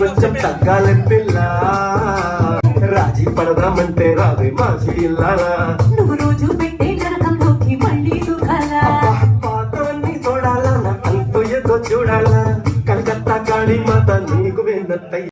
కొంచెం తగ్గాలి పిల్ల రాజీ పడదామంటే రావే మాజీ ఇల్లారా నువ్వు రోజు పెట్టే నరకంలోకి మళ్ళీ దూకాలా పాతవన్నీ చూడాలా అంటూ ఏదో చూడాలా కలకత్తా కాళీ మాత నీకు వెన్నత్తయ్య